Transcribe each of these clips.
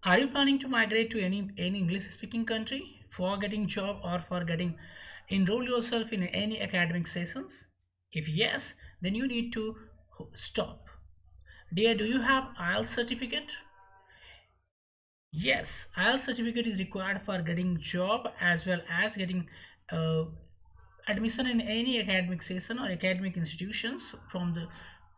Are you planning to migrate to any English speaking country for getting job or for getting enroll yourself in any academic sessions? If yes, then you need to stop. Dear, do you have IELTS certificate? Yes, IELTS certificate is required for getting job as well as getting uh, admission in any academic session or academic institutions from the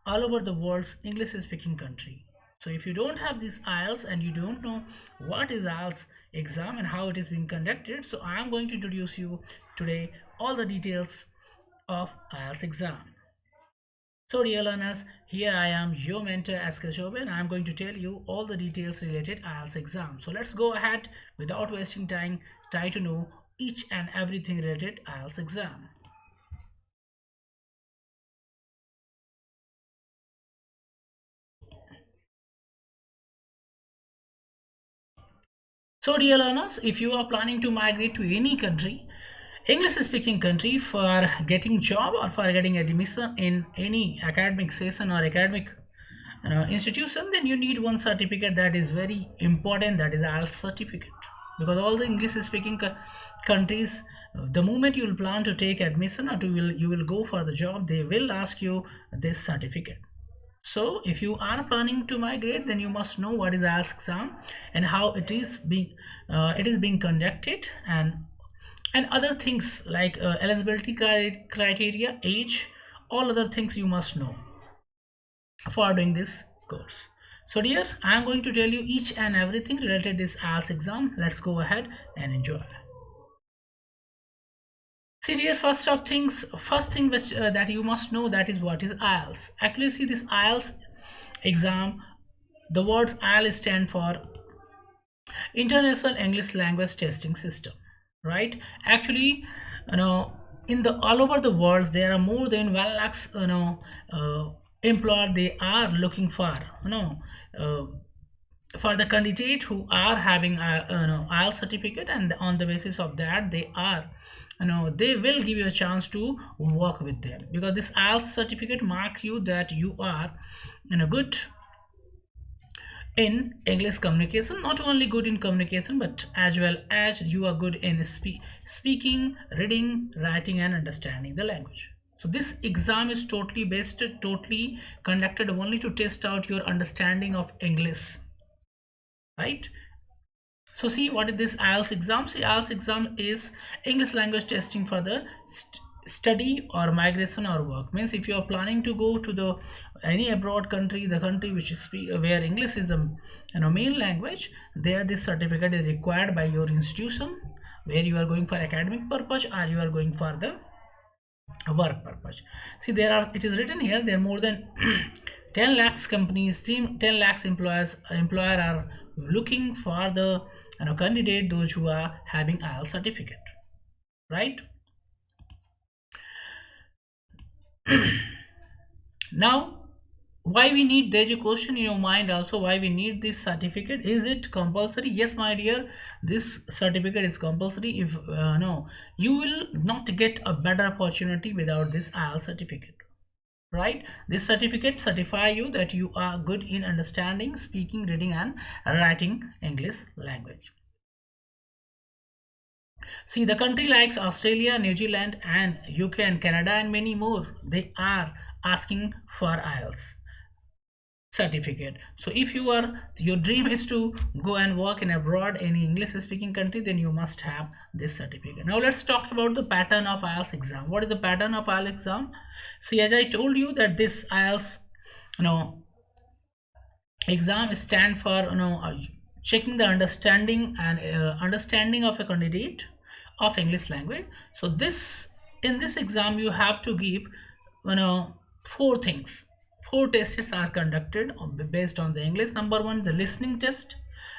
all over the world's English speaking country. So if you don't have this IELTS and you don't know what is IELTS exam and how it is being conducted, so I am going to introduce you today all the details of IELTS exam. So dear learners, here I am your mentor Askar Jobe and I am going to tell you all the details related IELTS exam. So let's go ahead without wasting time, try to know each and everything related IELTS exam. So dear learners, if you are planning to migrate to any country, English speaking country for getting job or for getting admission in any academic session or academic institution, then you need one certificate that is very important, that is IELTS certificate. Because all the English speaking countries, the moment you will plan to take admission or you will go for the job, they will ask you this certificate. So if you are planning to migrate, then you must know what is IELTS exam and how it is being conducted, and other things like eligibility criteria, age, all other things you must know for doing this course. So dear, I am going to tell you each and everything related to this IELTS exam. Let's go ahead and enjoy. See dear, first thing which that you must know, that is what is IELTS. Actually, see this IELTS exam, the words IELTS stand for International English Language Testing System, right? Actually, in the all over the world, there are more than 1 lakhs, employer they are looking uh, for the candidate who are having IELTS certificate, and on the basis of that they will give you a chance to work with them, because this IELTS certificate mark you that you are good in English communication, not only good in communication but as well as you are good in speaking, reading, writing and understanding the language. So this exam is totally conducted only to test out your understanding of English, right? So see, what is this IELTS exam? See, IELTS exam is English language testing for the study or migration or work. Means if you are planning to go to the any abroad country, the country which is where English is the main language, there this certificate is required by your institution where you are going for academic purpose or you are going for the work purpose. See, it is written here, there are more than 10 lakhs companies, 10 lakhs employer are looking for the candidate, those who are having IELTS certificate, right? Now, why we need, there's a question in your mind also, why we need this certificate? Is it compulsory? Yes my dear, this certificate is compulsory. If no, you will not get a better opportunity without this IELTS certificate, right? This certificate certify you that you are good in understanding, speaking, reading and writing English language. See, the country likes Australia, New Zealand and UK and Canada and many more, they are asking for IELTS certificate. So if your dream is to go and work in abroad, any English speaking country, then you must have this certificate. Now let's talk about the pattern of IELTS exam. What is the pattern of IELTS exam? See, as I told you that this IELTS exam stand for checking the understanding of a candidate of English language. So in this exam you have to give four things. Four tests are conducted based on the English. Number one, the listening test,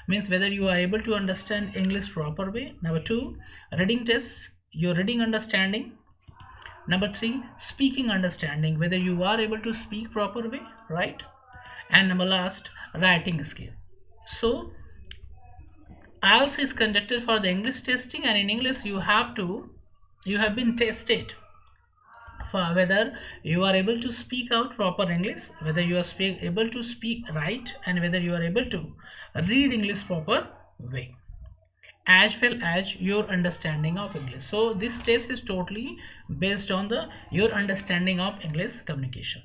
means whether you are able to understand English proper way. Number two, reading test, your reading understanding. Number three, speaking understanding, whether you are able to speak proper way, right? And number last, writing skill. So IELTS is conducted for the English testing, and in English you have been tested whether you are able to speak out proper English, whether you are able to speak right, and whether you are able to read English proper way, as well as your understanding of English. So this test is totally based on the your understanding of English communication.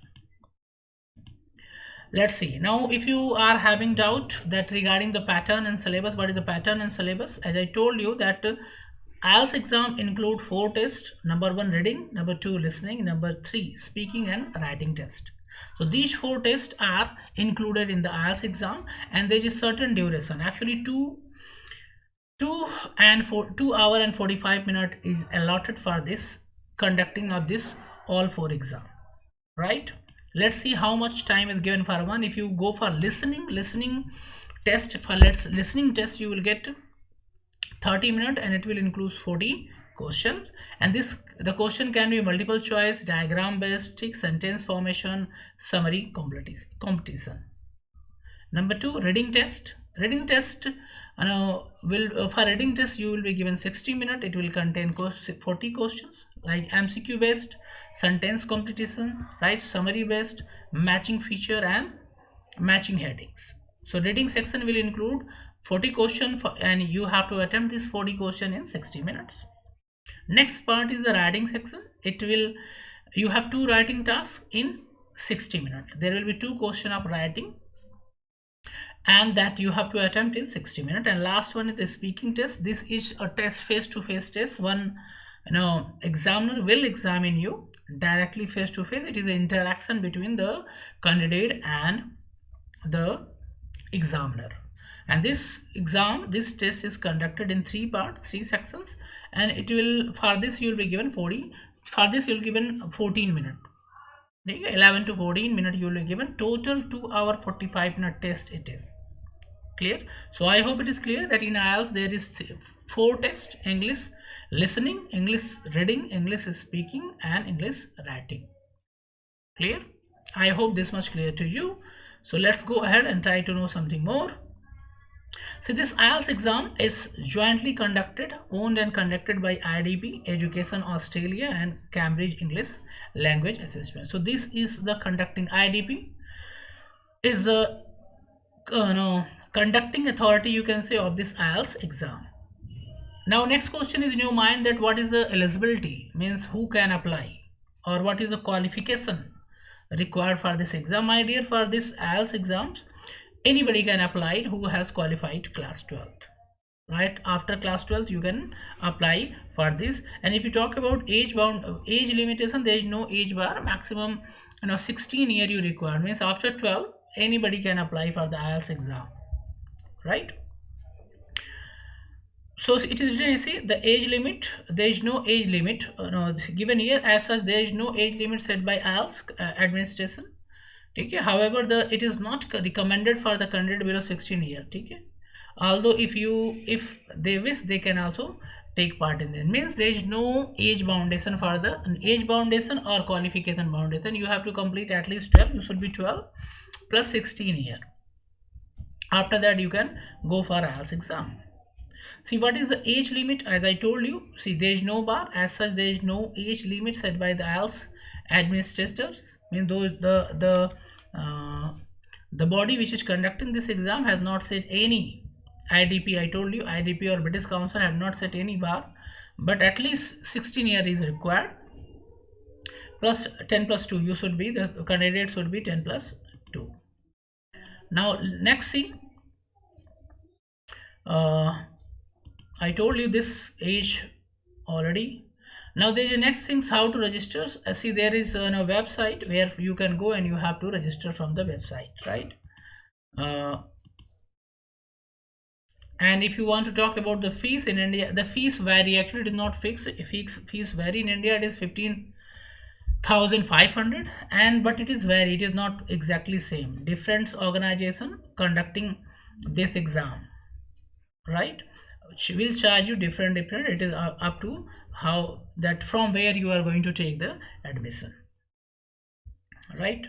Let's see. Now if you are having doubt that regarding the pattern and syllabus, what is the pattern and syllabus, as I told you that IELTS exam include 4 tests. Number 1 reading, number 2 listening, number 3 speaking and writing test. So these 4 tests are included in the IELTS exam, and there is certain duration. Actually 2 hour and 45 minutes is allotted for this conducting of this all 4 exam, right? Let's see how much time is given for one. If you go for listening test, for listening test, you will get 30 minutes and it will include 40 questions, and the question can be multiple choice, diagram based, sentence formation, summary competition. Number 2 reading test. Reading test for reading test you will be given 60 minutes. It will contain 40 questions like MCQ based, sentence competition, right, summary based, matching feature and matching headings. So reading section will include 40 questions and you have to attempt this 40 question in 60 minutes. Next part is the writing section. You have 2 writing tasks in 60 minutes. There will be 2 questions of writing and that you have to attempt in 60 minutes. And last one is the speaking test. This is a test, face-to-face test. One examiner will examine you directly face-to-face. It is an interaction between the candidate and the examiner. And this test is conducted in 3 parts, 3 sections, and it will, for this you will be given 14 minutes. 11 to 14 minutes you will be given. Total 2 hour 45 minute test it is. Clear? So I hope it is clear that in IELTS there is 4 tests: English listening, English reading, English speaking and English writing. Clear? I hope this much clear to you. So let's go ahead and try to know something more. So this IELTS exam is jointly owned and conducted by IDP, Education Australia and Cambridge English Language Assessment. So this is the conducting, IDP is the conducting authority, you can say, of this IELTS exam. Now next question is in your mind that what is the eligibility, means who can apply, or what is the qualification required for this exam. My dear, for this IELTS exams anybody can apply who has qualified class 12th, right? After class 12th you can apply for this. And if you talk about age limitation, there is no age bar. Maximum 16 year you require, means after 12 anybody can apply for the IELTS exam, right? So it is written, see, the age limit, there is no age limit given here as such. There is no age limit set by IELTS administration. Okay. However, it is not recommended for the candidate below 16 years. Okay. Although if they wish, they can also take part in this. Means there is no age foundation for the age foundation or qualification foundation. You have to complete at least 12. You should be 12 plus 16 years. After that you can go for IELTS exam. See, what is the age limit? As I told you, see, there is no bar as such. There is no age limit set by the IELTS administrators. Means the body which is conducting this exam has not set any IDP. I told you IDP or British Council have not set any bar, but at least 16 years is required. Plus 10 plus 2. You should be, the candidate should be 10 plus 2. Now next, see. I told you this age already. Now there is the next things, how to register. See, there is a website where you can go and you have to register from the website, right? And if you want to talk about the fees in India, the fees vary. Actually it is not fixed. Fees vary. In India it is 15,500, but it is vary. It is not exactly same. Different organization conducting this exam, right, will charge you different. It is up to how that from where you are going to take the admission, right?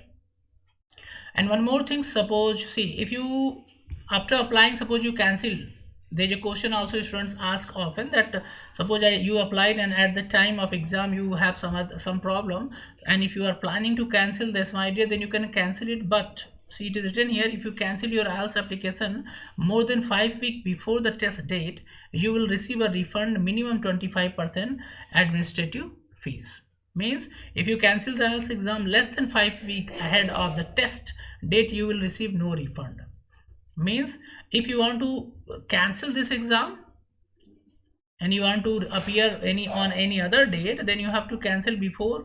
And one more thing, suppose, see, if you after applying, suppose you cancel there's a question also students ask often that suppose you applied and at the time of exam you have some problem, and if you are planning to cancel this, my dear, then you can cancel it. But see, it is written here, if you cancel your IELTS application more than 5 weeks before the test date, you will receive a refund minimum 25% administrative fees. Means if you cancel the IELTS exam less than 5 weeks ahead of the test date, you will receive no refund. Means if you want to cancel this exam and you want to appear on any other date, then you have to cancel before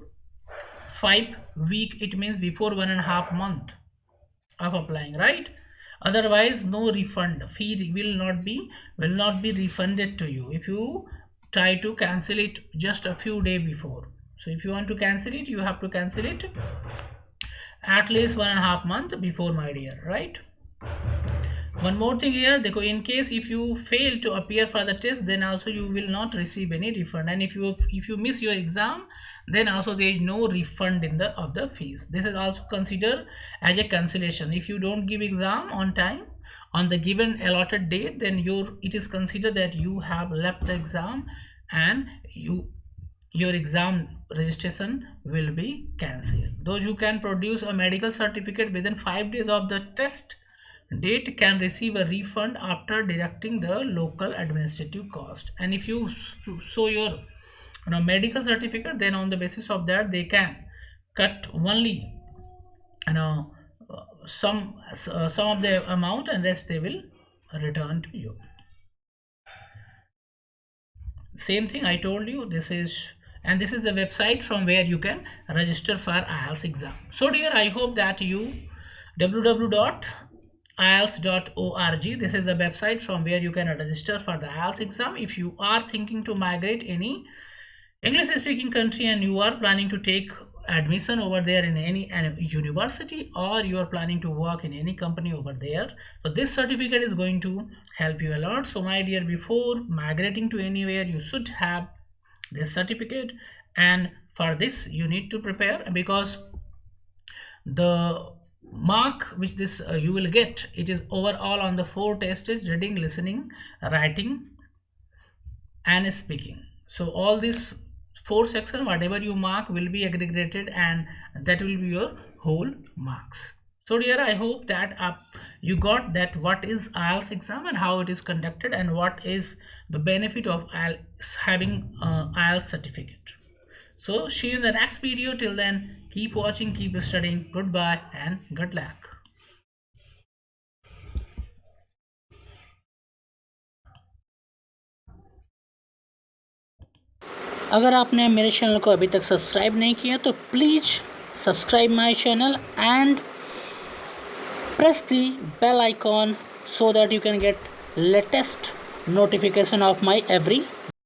5 weeks. It means before 1.5 months of applying, right? Otherwise no refund, fee will not be refunded to you if you try to cancel it just a few days before. So if you want to cancel it, you have to cancel it at least 1.5 months before, my dear, right? One more thing here, in case if you fail to appear for the test, then also you will not receive any refund, and if you miss your exam, then also there is no refund of the fees. This is also considered as a cancellation. If you don't give exam on time on the given allotted date, then it is considered that you have left the exam and your exam registration will be cancelled. Those who can produce a medical certificate within 5 days of the test date can receive a refund after deducting the local administrative cost. And if you show your medical certificate, then on the basis of that they can cut only some of the amount, and rest they will return to you. Same thing I told you, this is the website from where you can register for IELTS exam. So dear, I hope that you www.ielts.org, this is the website from where you can register for the IELTS exam. If you are thinking to migrate any English speaking country and you are planning to take admission over there in any university, or you are planning to work in any company over there, so this certificate is going to help you a lot. So my dear, before migrating to anywhere, you should have this certificate, and for this you need to prepare, because the mark which this you will get, it is overall on the 4 tests: reading, listening, writing and speaking. So all these 4 sections, whatever you mark will be aggregated, and that will be your whole marks. So dear, I hope that you got that what is IELTS exam and how it is conducted, and what is the benefit of having IELTS certificate. So see you in the next video. Till then, keep watching, keep studying. Goodbye and good luck. अगर आपने मेरे channel को अभी तक subscribe नहीं किया तो please subscribe my channel and press the bell icon so that you can get latest notification of my every